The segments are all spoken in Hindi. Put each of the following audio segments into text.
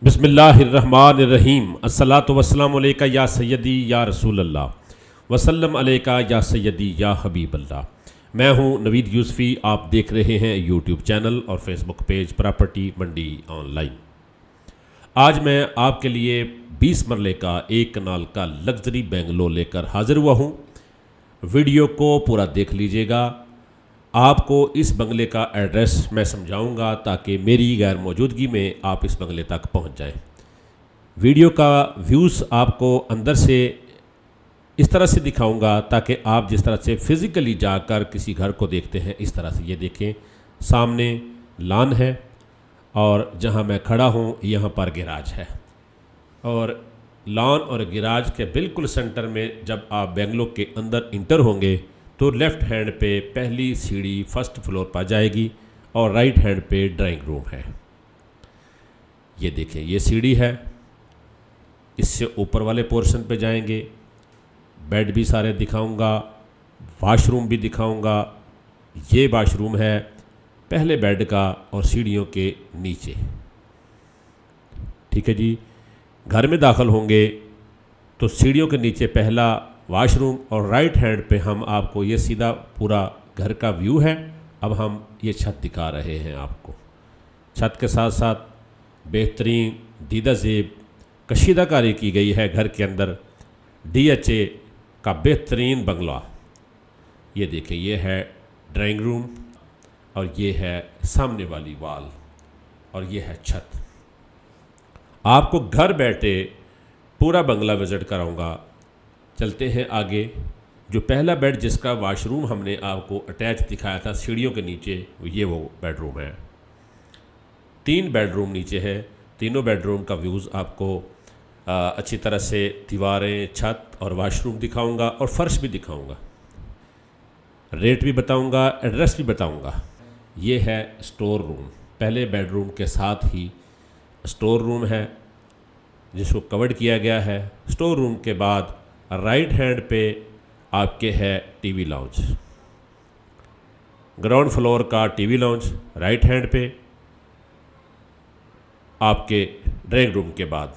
बिस्मिल्लाहिर्रहमानिर्रहीम। अस्सलातु वस्सलामु अलैका या सय्यदी या रसूल अल्लाह वसल्लम अलैका या सय्यदी या हबीब अल्लाह। मैं हूं नवीद यूसुफ़ी। आप देख रहे हैं यूट्यूब चैनल और फेसबुक पेज प्रॉपर्टी मंडी ऑनलाइन। आज मैं आपके लिए 20 मरले का एक कनाल का लग्जरी बेंगलो लेकर हाज़िर हुआ हूं। वीडियो को पूरा देख लीजिएगा। आपको इस बंगले का एड्रेस मैं समझाऊंगा ताकि मेरी गैर मौजूदगी में आप इस बंगले तक पहुंच जाएं। वीडियो का व्यूज़ आपको अंदर से इस तरह से दिखाऊंगा ताकि आप जिस तरह से फ़िज़िकली जाकर किसी घर को देखते हैं इस तरह से ये देखें। सामने लॉन है और जहां मैं खड़ा हूं यहां पर गैराज है और लॉन और गैराज के बिल्कुल सेंटर में जब आप बेंगलो के अंदर इंटर होंगे तो लेफ़्ट हैंड पे पहली सीढ़ी फर्स्ट फ्लोर पर जाएगी और राइट हैंड पे ड्राइंग रूम है। ये देखें, ये सीढ़ी है। इससे ऊपर वाले पोर्शन पे जाएंगे। बेड भी सारे दिखाऊंगा, वाशरूम भी दिखाऊंगा। ये वाशरूम है पहले बेड का और सीढ़ियों के नीचे। ठीक है जी। घर में दाखिल होंगे तो सीढ़ियों के नीचे पहला वाशरूम और राइट हैंड पे हम आपको ये सीधा पूरा घर का व्यू है। अब हम ये छत दिखा रहे हैं आपको। छत के साथ साथ बेहतरीन दीदा ज़ेब कशीदाकारी की गई है घर के अंदर। DHA का बेहतरीन बंगला। ये देखें, ये है ड्राइंग रूम और ये है सामने वाली वाल और ये है छत। आपको घर बैठे पूरा बंगला विज़िट कराऊंगा। चलते हैं आगे। जो पहला बेड जिसका वाशरूम हमने आपको अटैच दिखाया था सीढ़ियों के नीचे, ये वो बेडरूम है। 3 बेडरूम नीचे है। तीनों बेडरूम का व्यूज़ आपको अच्छी तरह से दीवारें, छत और वाशरूम दिखाऊंगा और फ़र्श भी दिखाऊंगा। रेट भी बताऊंगा, एड्रेस भी बताऊंगा। ये है स्टोर रूम। पहले बेडरूम के साथ ही स्टोर रूम है जिसको कवर्ड किया गया है। स्टोर रूम के बाद राइट हैंड पे आपके है टीवी लाउंज। ग्राउंड फ्लोर का टीवी लाउंज राइट हैंड पे आपके ड्राइंग रूम के बाद,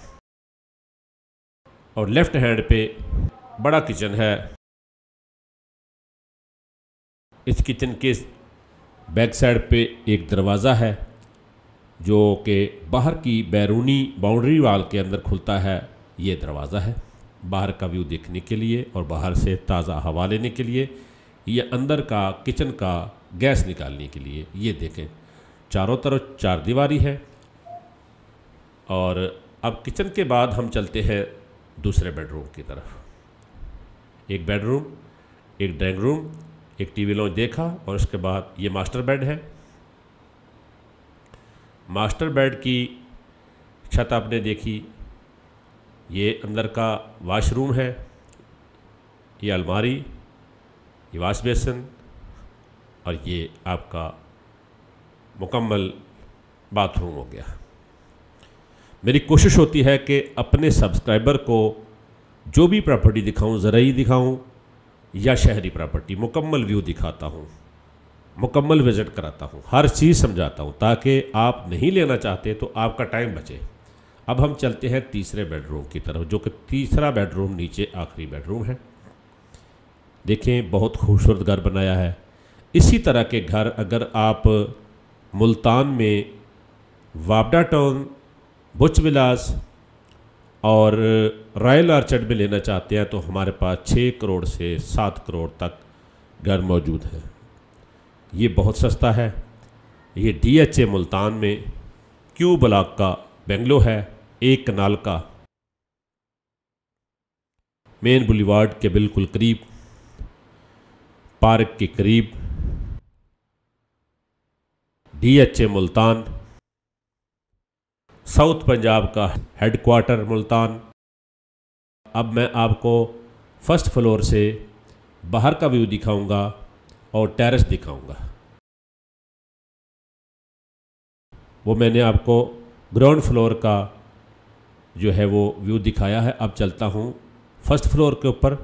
और लेफ्ट हैंड पे बड़ा किचन है। इस किचन के बैक साइड पे एक दरवाज़ा है जो कि बाहर की बैरूनी बाउंड्री वाल के अंदर खुलता है। ये दरवाज़ा है बाहर का व्यू देखने के लिए और बाहर से ताज़ा हवा लेने के लिए। ये अंदर का किचन का गैस निकालने के लिए। ये देखें, चारों तरफ 4 दीवारी है। और अब किचन के बाद हम चलते हैं दूसरे बेडरूम की तरफ। एक बेडरूम, एक ड्राइंग रूम, एक टीवी लॉन्च देखा और उसके बाद ये मास्टर बेड है। मास्टर बेड की छत आपने देखी। ये अंदर का वाशरूम है, ये अलमारी, ये वाश बेसिन और ये आपका मुकम्मल बाथरूम हो गया। मेरी कोशिश होती है कि अपने सब्सक्राइबर को जो भी प्रॉपर्टी दिखाऊं, ज़रूरी दिखाऊं या शहरी प्रॉपर्टी, मुकम्मल व्यू दिखाता हूं, मुकम्मल विज़िट कराता हूं, हर चीज़ समझाता हूं ताकि आप नहीं लेना चाहते तो आपका टाइम बचे। अब हम चलते हैं तीसरे बेडरूम की तरफ, जो कि तीसरा बेडरूम नीचे आखिरी बेडरूम है। देखें, बहुत खूबसूरत घर बनाया है। इसी तरह के घर अगर आप मुल्तान में वापडा टाउन, बुच विलास और रॉयल आर्चर्ड में लेना चाहते हैं तो हमारे पास 6 करोड़ से 7 करोड़ तक घर मौजूद हैं। ये बहुत सस्ता है। ये DHA मुल्तान में क्यू ब्लॉक का बेंगलो है, एक कनाल का, मेन बुलीवार्ड के बिल्कुल करीब, पार्क के करीब। DHA मुल्तान, साउथ पंजाब का हेडक्वार्टर मुल्तान। अब मैं आपको फर्स्ट फ्लोर से बाहर का व्यू दिखाऊंगा और टेरेस दिखाऊंगा। वो मैंने आपको ग्राउंड फ्लोर का जो है वो व्यू दिखाया है। अब चलता हूँ फर्स्ट फ्लोर के ऊपर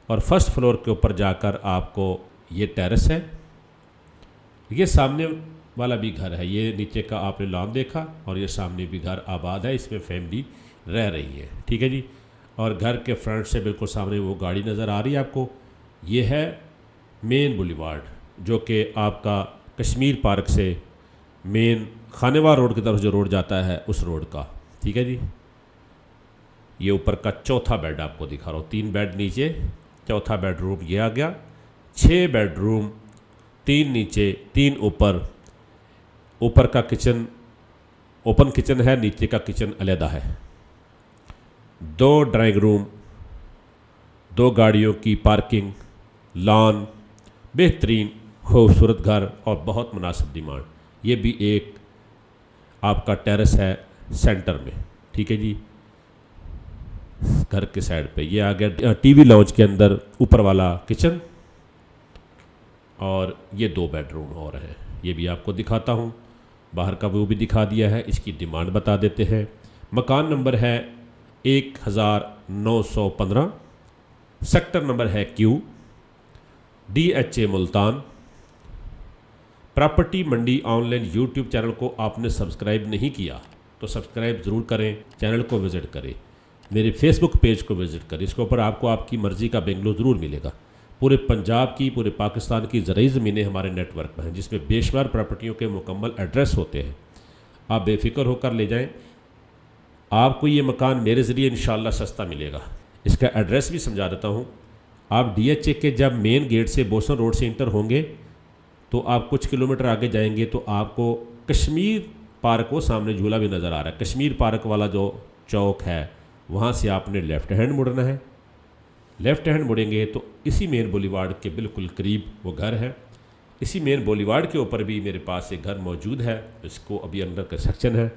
और फर्स्ट फ्लोर के ऊपर जाकर आपको ये टेरेस है। ये सामने वाला भी घर है। ये नीचे का आपने लॉन देखा और ये सामने भी घर आबाद है, इसमें फैमिली रह रही है। ठीक है जी। और घर के फ्रंट से बिल्कुल सामने वो गाड़ी नज़र आ रही है आपको। ये है मेन बुलेवार्ड जो कि आपका कश्मीर पार्क से मेन खानेवार रोड की तरफ जो रोड जाता है उस रोड का। ठीक है जी। ये ऊपर का चौथा बेड आपको दिखा रहा हूँ, 3 बेड नीचे, चौथा बेडरूम ये आ गया। 6 बेडरूम, 3 नीचे 3 ऊपर। ऊपर का किचन ओपन किचन है, नीचे का किचन अलहदा है। 2 ड्राइंग रूम, 2 गाड़ियों की पार्किंग, लॉन, बेहतरीन खूबसूरत घर और बहुत मुनासिब डिमांड। ये भी एक आपका टेरेस है सेंटर में। ठीक है जी। घर के साइड पे ये आ गया टीवी लॉन्च के अंदर ऊपर वाला किचन, और ये 2 बेडरूम और हैं, ये भी आपको दिखाता हूँ। बाहर का व्यू भी दिखा दिया है। इसकी डिमांड बता देते हैं। मकान नंबर है 1915, सेक्टर नंबर है क्यू, DHA मुल्तान। प्रॉपर्टी मंडी ऑनलाइन यूट्यूब चैनल को आपने सब्सक्राइब नहीं किया तो सब्सक्राइब ज़रूर करें, चैनल को विज़िट करें, मेरे फेसबुक पेज को विज़िट करें। इसके ऊपर आपको आपकी मर्ज़ी का बेंगलो ज़रूर मिलेगा। पूरे पंजाब की, पूरे पाकिस्तान की ज़रई ज़मीनें हमारे नेटवर्क में हैं, जिसमें बेशुमार प्रॉपर्टियों के मुकम्मल एड्रेस होते हैं। आप बेफिक्र होकर ले जाएं। आपको ये मकान मेरे ज़रिए इंशाअल्लाह सस्ता मिलेगा। इसका एड्रेस भी समझा देता हूँ। आप DHA के जब मेन गेट से बोसन रोड से इंटर होंगे तो आप कुछ किलोमीटर आगे जाएंगे तो आपको कश्मीर पार्क, वो सामने झूला भी नज़र आ रहा है, कश्मीर पार्क वाला जो चौक है वहाँ से आपने लेफ़्ट हैंड मुड़ना है। लेफ़्ट हैंड मुड़ेंगे तो इसी मेन बुलेवार्ड के बिल्कुल करीब वो घर है। इसी मेन बुलेवार्ड के ऊपर भी मेरे पास एक घर मौजूद है, इसको अभी अंडर कंस्ट्रक्शन है।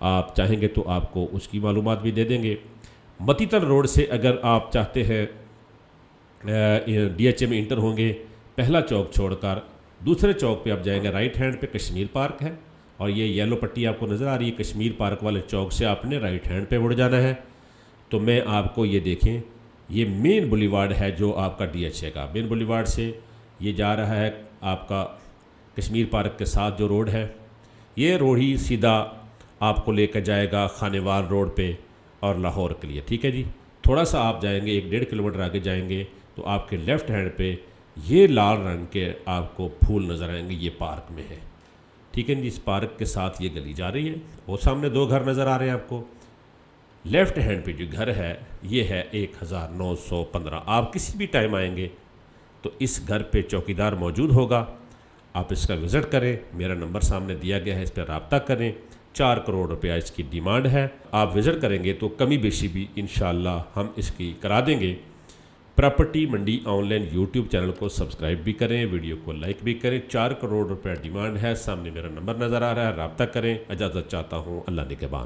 आप चाहेंगे तो आपको उसकी मालूमात भी दे देंगे। मतीतर रोड से अगर आप चाहते हैं DHA में इंटर होंगे, पहला चौक छोड़कर दूसरे चौक पे आप जाएंगे, राइट हैंड पे कश्मीर पार्क है और ये येलो पट्टी आपको नज़र आ रही है, कश्मीर पार्क वाले चौक से आपने राइट हैंड पे मुड़ जाना है। तो मैं आपको ये देखें, ये मेन बुलेवार्ड है जो आपका DHA का। मेन बुलेवार्ड से ये जा रहा है आपका कश्मीर पार्क के साथ जो रोड है, ये रोड ही सीधा आपको लेकर जाएगा खानेवार रोड पे और लाहौर के लिए। ठीक है जी। थोड़ा सा आप जाएंगे, 1-1.5 किलोमीटर आगे जाएंगे तो आपके लेफ़्ट हैंड पे ये लाल रंग के आपको फूल नज़र आएंगे, ये पार्क में है। ठीक है जी। इस पार्क के साथ ये गली जा रही है, वो सामने 2 घर नज़र आ रहे हैं आपको। लेफ़्ट हैंड पे जो घर है ये है 1915। आप किसी भी टाइम आएंगे तो इस घर पे चौकीदार मौजूद होगा, आप इसका विज़िट करें। मेरा नंबर सामने दिया गया है, इस पर रब्ता करें। 4 करोड़ रुपया इसकी डिमांड है। आप विज़िट करेंगे तो कमी बेशी भी इंशाअल्लाह हम इसकी करा देंगे। प्रॉपर्टी मंडी ऑनलाइन यूट्यूब चैनल को सब्सक्राइब भी करें, वीडियो को लाइक भी करें। 4 करोड़ रुपया डिमांड है। सामने मेरा नंबर नज़र आ रहा है, रब्ता करें। इजाज़त चाहता हूँ, अल्लाह निगहबान।